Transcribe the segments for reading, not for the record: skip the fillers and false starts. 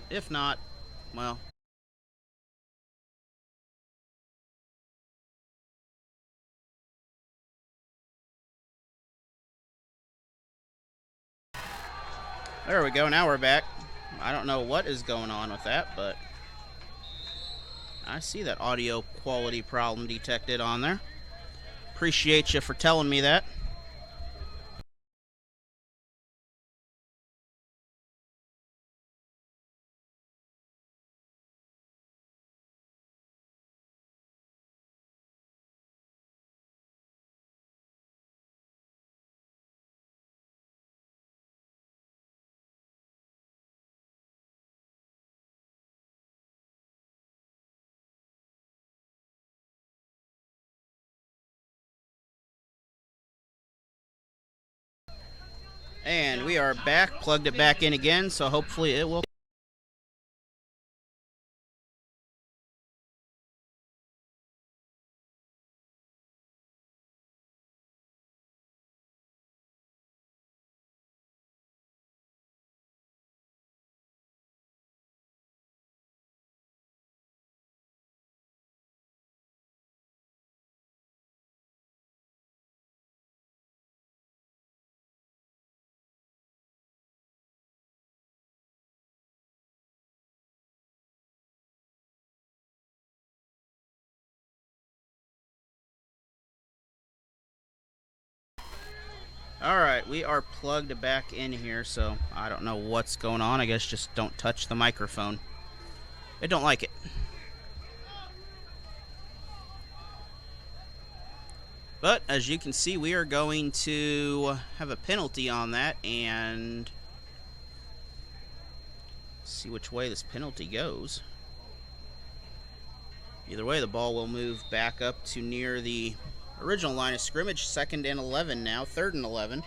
If not, well. There we go. Now we're back. I don't know what is going on with that, but I see that audio quality problem detected on there. Appreciate you for telling me that. And we are back, plugged it back in again, so hopefully it will. Alright, we are plugged back in here, so I don't know what's going on. I guess just don't touch the microphone. I don't like it. But as you can see, we are going to have a penalty on that and see which way this penalty goes. Either way, the ball will move back up to near the original line of scrimmage. 2nd and 11 now, 3rd and 11.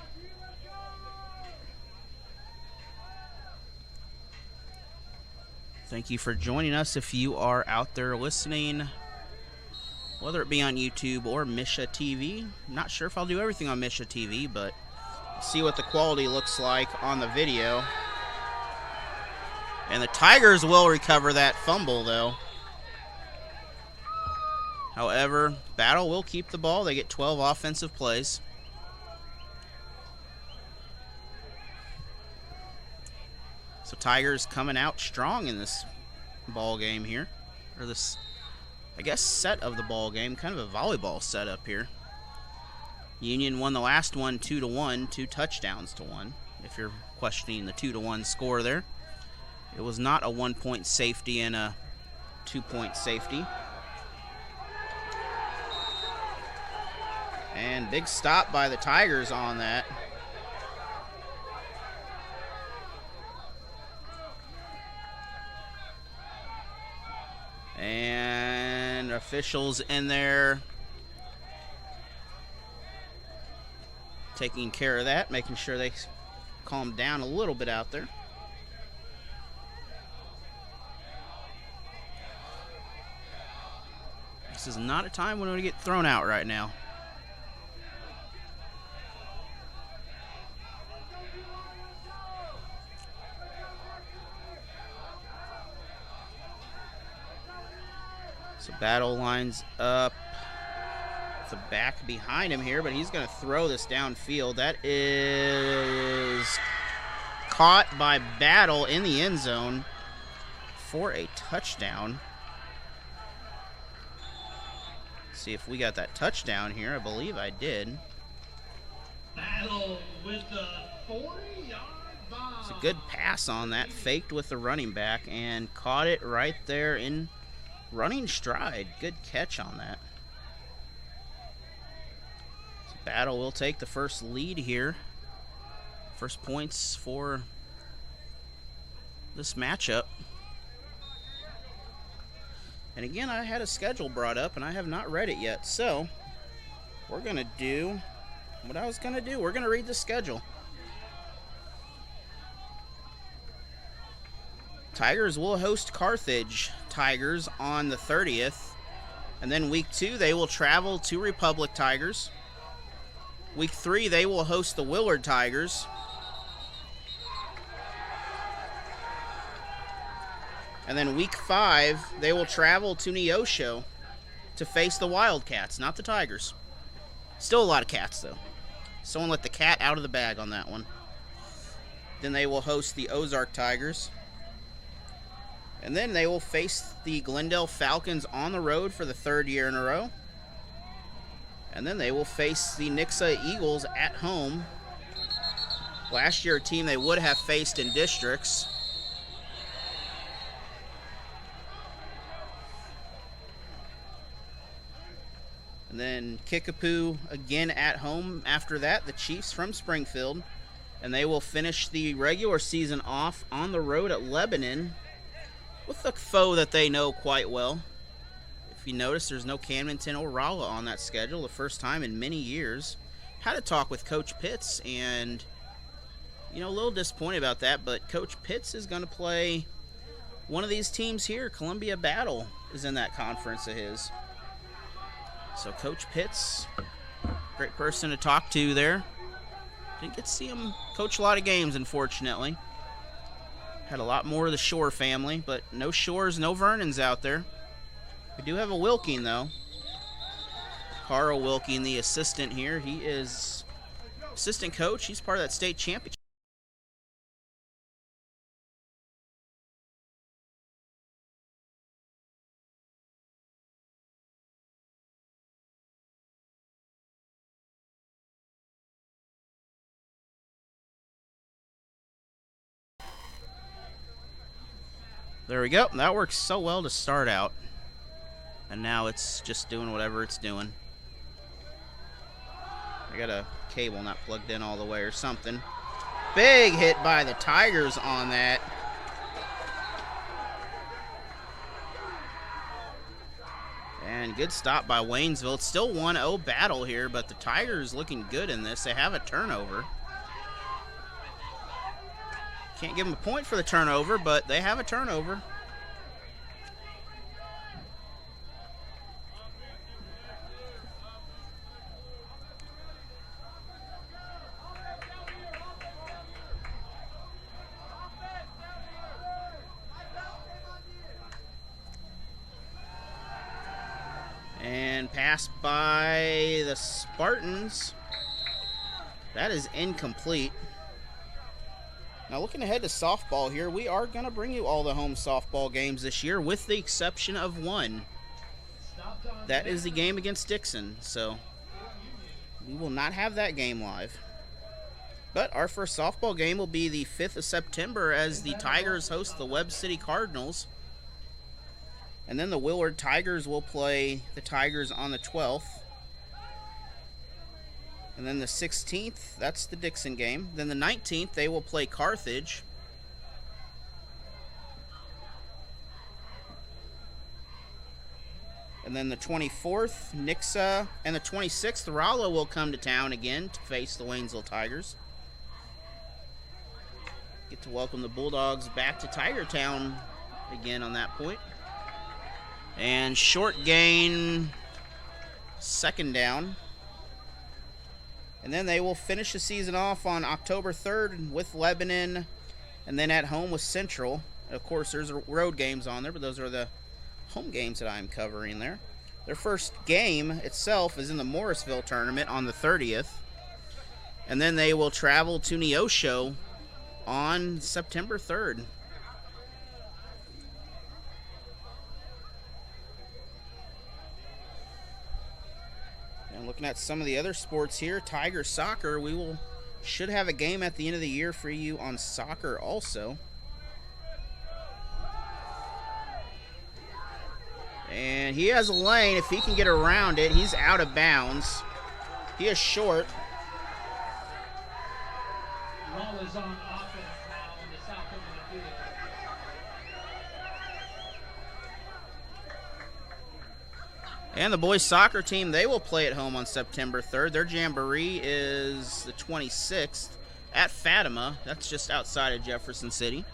Thank you for joining us if you are out there listening, whether it be on YouTube or MSHSAA TV. Not sure if I'll do everything on MSHSAA TV, but see what the quality looks like on the video. And the Tigers will recover that fumble, though. However, Battle will keep the ball. They get 12 offensive plays. So Tigers coming out strong in this ball game here. Or this, I guess, set of the ball game. Kind of a volleyball setup here. Union won the last one 2-1, 2 touchdowns to 1. If you're questioning the 2-1 score there. It was not a 1-point safety and a 2-point safety. And big stop by the Tigers on that. And officials in there taking care of that, making sure they calm down a little bit out there. This is not a time when we get thrown out right now. So Battle lines up the back behind him here, but he's going to throw this downfield. That is caught by Battle in the end zone for a touchdown. Let's see if we got that touchdown here. I believe I did. Battle with the 40-yard bomb. It's a good pass on that, faked with the running back and caught it right there in running stride. Good catch on that. So Battle will take the first lead here. First points for this matchup. And again, I had a schedule brought up and I have not read it yet. So we're going to do what I was going to do. We're going to read the schedule. Tigers will host Carthage Tigers on the 30th. And then week 2, they will travel to Republic Tigers. Week 3, they will host the Willard Tigers. And then week 5, they will travel to Neosho to face the Wildcats, not the Tigers. Still a lot of cats, though. Someone let the cat out of the bag on that one. Then they will host the Ozark Tigers. And then they will face the Glendale Falcons on the road for the 3rd year in a row. And then they will face the Nixa Eagles at home. Last year, a team they would have faced in districts. And then Kickapoo again at home after that, the Chiefs from Springfield. And they will finish the regular season off on the road at Lebanon with a foe that they know quite well. If you notice, there's no Camdenton or Rolla on that schedule, the first time in many years. Had a talk with Coach Pitts, and, you know, a little disappointed about that, but Coach Pitts is going to play one of these teams here. Columbia Battle is in that conference of his. So Coach Pitts, great person to talk to there. Didn't get to see him coach a lot of games, unfortunately. Had a lot more of the Shore family, but no Shores, no Vernons out there. We do have a Wilking, though. Carl Wilking, the assistant here. He is assistant coach. He's part of that state championship. There we go. That works so well to start out. And now it's just doing whatever it's doing. I got a cable not plugged in all the way or something. Big hit by the Tigers on that. And good stop by Waynesville. It's still 1-0 battle here, but the Tigers looking good in this. They have a turnover. Can't give them a point for the turnover, but they have a turnover. And passed by the Spartans. That is incomplete. Now looking ahead to softball here, we are going to bring you all the home softball games this year with the exception of one. That is the game against Dixon, so we will not have that game live. But our first softball game will be the 5th of September as the Tigers host the Webb City Cardinals. And then the Willard Tigers will play the Tigers on the 12th. And then the 16th, that's the Dixon game. Then the 19th, they will play Carthage. And then the 24th, Nixa. And the 26th, Rolla will come to town again to face the Waynesville Tigers. Get to welcome the Bulldogs back to Tiger Town again on that point. And short gain, 2nd down. And then they will finish the season off on October 3rd with Lebanon, and then at home with Central. Of course, there's road games on there, but those are the home games that I'm covering there. Their first game itself is in the Morrisville tournament on the 30th. And then they will travel to Neosho on September 3rd. Looking at some of the other sports here, Tiger Soccer, should have a game at the end of the year for you on soccer also. And he has a lane. If he can get around it, he's out of bounds. He is short. Rolla's on offense now in the south end of the field. And the boys soccer team, they will play at home on September 3rd. Their Jamboree is the 26th at Fatima. That's just outside of Jefferson City.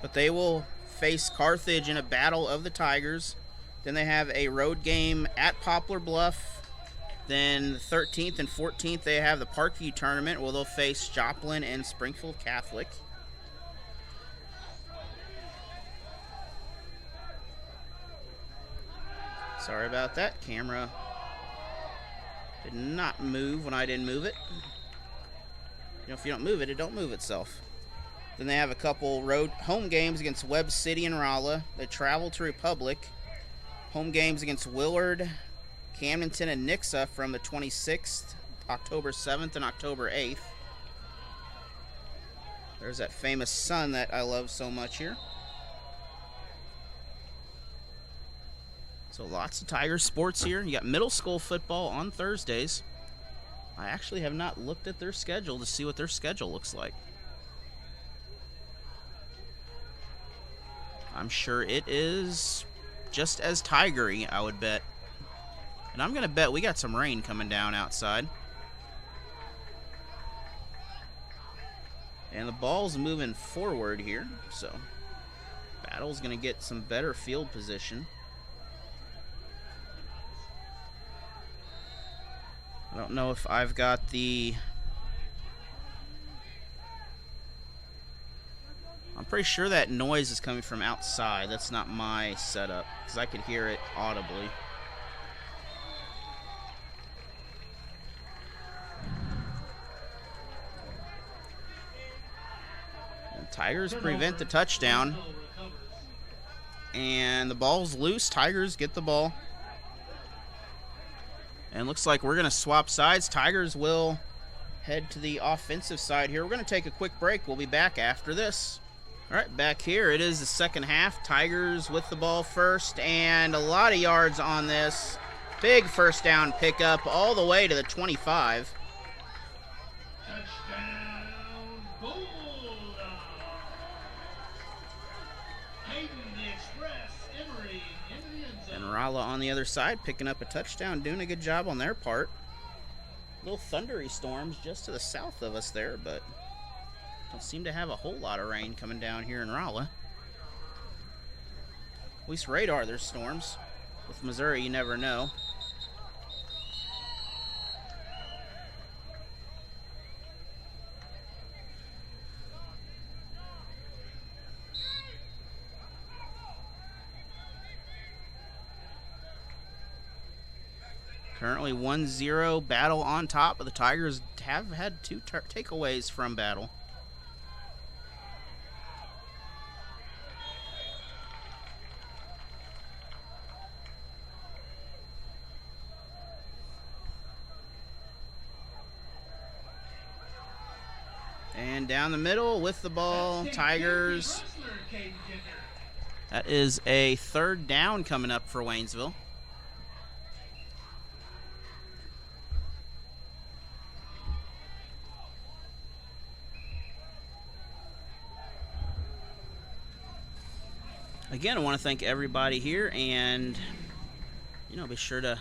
But they will face Carthage in a battle of the Tigers. Then they have a road game at Poplar Bluff. Then the 13th and 14th, they have the Parkview tournament where they'll face Joplin and Springfield Catholic. Sorry about that. Camera did not move when I didn't move it. You know, if you don't move it, it don't move itself. Then they have a couple home games against Webb City and Rolla. They travel to Republic. Home games against Willard, Camdenton, and Nixa from the 26th, October 7th, and October 8th. There's that famous sun that I love so much here. So lots of Tiger sports here. You got middle school football on Thursdays. I actually have not looked at their schedule to see what their schedule looks like. I'm sure it is just as tigery, I would bet. And I'm going to bet we got some rain coming down outside. And the ball's moving forward here, so Battle's going to get some better field position. I don't know if I've got the... I'm pretty sure that noise is coming from outside. That's not my setup, because I could hear it audibly. And Tigers prevent the touchdown. And the ball's loose. Tigers get the ball. And looks like we're going to swap sides. Tigers will head to the offensive side here. We're going to take a quick break. We'll be back after this. All right, back here. It is the second half. Tigers with the ball first, and a lot of yards on this. Big first down pickup all the way to the 25. Touchdown, Bulldogs. Hayden the Express, Emory into the end zone. And Rolla on the other side picking up a touchdown, doing a good job on their part. Little thundery storms just to the south of us there, but don't seem to have a whole lot of rain coming down here in Rolla. At least radar, there's storms. With Missouri, you never know. Currently 1-0, Battle on top, but the Tigers have had two takeaways from Battle. And down the middle with the ball, Tigers. That is a third down coming up for Waynesville. Again, I want to thank everybody here, and be sure to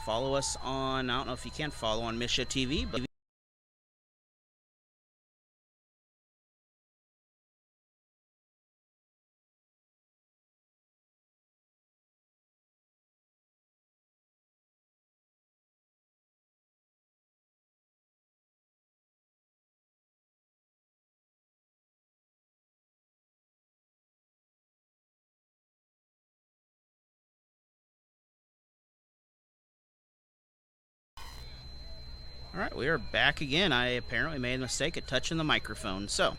follow us on, I don't know if you can follow on MSHSAA TV, but all right, we are back again. I apparently made a mistake at touching the microphone. So,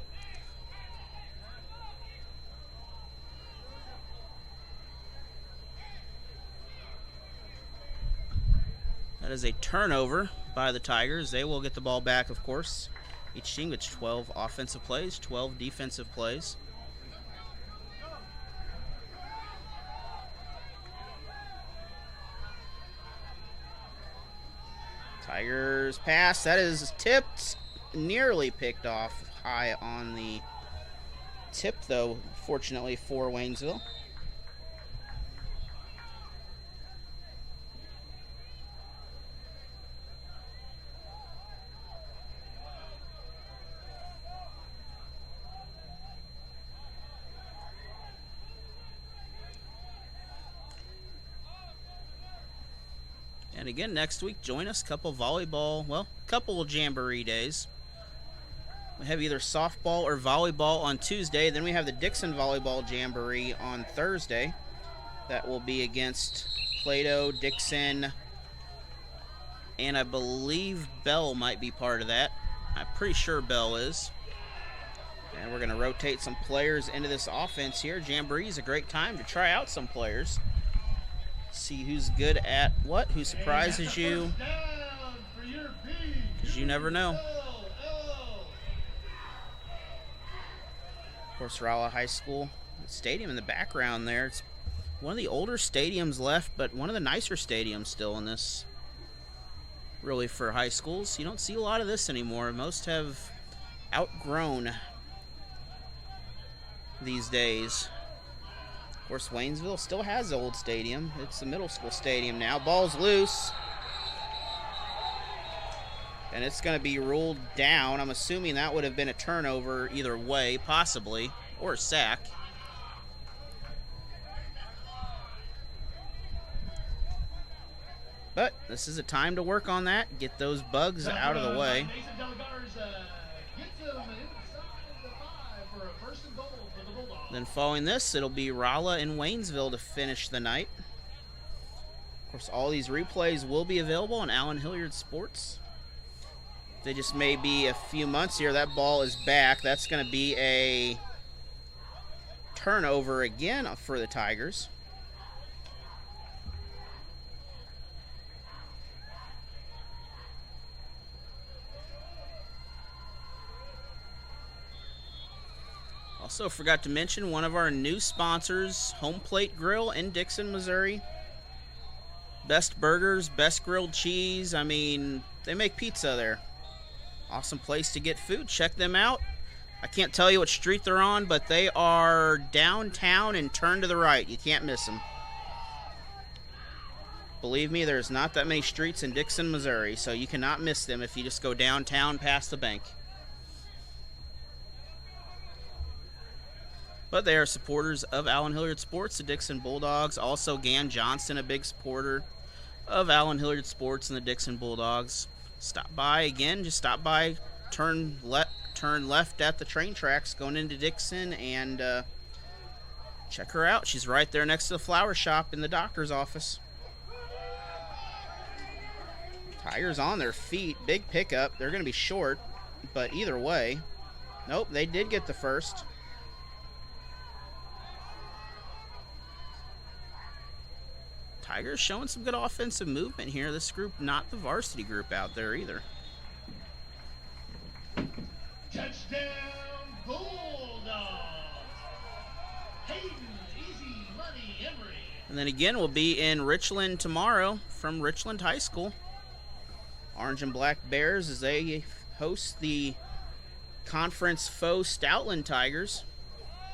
that is a turnover by the Tigers. They will get the ball back, of course. Each team gets 12 offensive plays, 12 defensive plays. Tigers pass. That is tipped, nearly picked off high on the tip, though, fortunately for Waynesville. And again, next week, join us. Couple Jamboree days. We have either softball or volleyball on Tuesday. Then we have the Dixon Volleyball Jamboree on Thursday. That will be against Plato, Dixon, and I believe Bell might be part of that. I'm pretty sure Bell is. And we're going to rotate some players into this offense here. Jamboree is a great time to try out some players. See who's good at what, who surprises you. Because you never know. Of course, Rolla High School stadium in the background there. It's one of the older stadiums left, but one of the nicer stadiums still in this, really, for high schools. You don't see a lot of this anymore. Most have outgrown these days. Of course, Waynesville still has the old stadium. It's the middle school stadium now. Ball's loose. And it's going to be ruled down. I'm assuming that would have been a turnover either way, possibly, or a sack. But this is a time to work on that, get those bugs out of the way. Then following this, it'll be Rolla and Waynesville to finish the night. Of course, all these replays will be available on Allen Hilliard Sports. They just may be a few months here. That ball is back. That's going to be a turnover again for the Tigers. Also forgot to mention one of our new sponsors, Home Plate Grill in Dixon, Missouri. Best burgers, best grilled cheese. I mean, they make pizza there. Awesome place to get food. Check them out. I can't tell you what street they're on, but they are downtown and turn to the right. You can't miss them. Believe me, there's not that many streets in Dixon, Missouri, so you cannot miss them if you just go downtown past the bank. But they are supporters of Allen Hilliard Sports, the Dixon Bulldogs. Also, Gan Johnson, a big supporter of Allen Hilliard Sports and the Dixon Bulldogs. Stop by again. Just stop by, turn left at the train tracks going into Dixon, and check her out. She's right there next to the flower shop in the doctor's office. Tigers on their feet. Big pickup. They're going to be short, but either way. Nope, they did get the first. Tigers showing some good offensive movement here. This group, not the varsity group out there either. Touchdown, Bulldogs! Hayden, Easy Money, Emory. And then again, we'll be in Richland tomorrow from Richland High School. Orange and Black Bears as they host the conference foe Stoutland Tigers.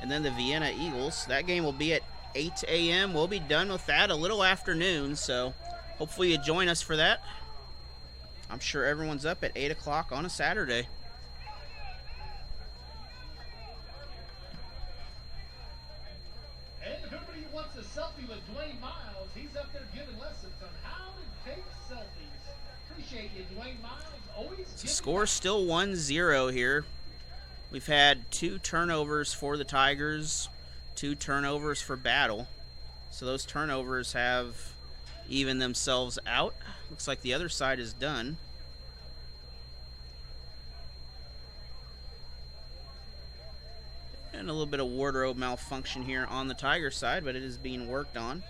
And then the Vienna Eagles. That game will be at 8 a.m. We'll be done with that a little afternoon, so hopefully you join us for that. I'm sure everyone's up at 8 o'clock on a Saturday. And if everybody wants a selfie with Dwayne Miles, he's up there giving lessons on how to take selfies. Appreciate you, Dwayne Miles. Always The score's still 1-0 here. We've had 2 turnovers for the Tigers. 2 turnovers for Battle. So those turnovers have evened themselves out. Looks like the other side is done. And a little bit of wardrobe malfunction here on the Tiger side, but it is being worked on.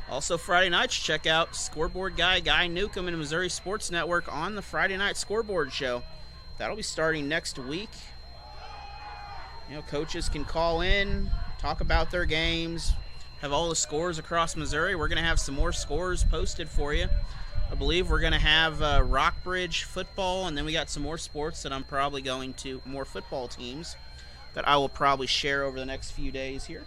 Also Friday nights, check out scoreboard guy Guy Newcomb and Missouri Sports Network on the Friday Night Scoreboard Show. That'll be starting next week. You know, coaches can call in, talk about their games, have all the scores across Missouri. We're going to have some more scores posted for you. I believe we're going to have Rockbridge football, and then we got some more sports that I'm probably going to, more football teams that I will probably share over the next few days here.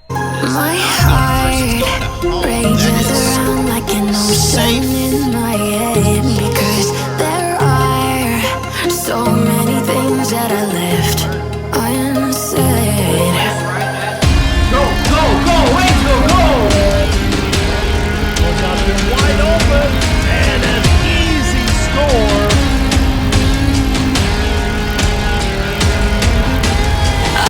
My heart rages around like an ocean in my head, because there are so many things that I left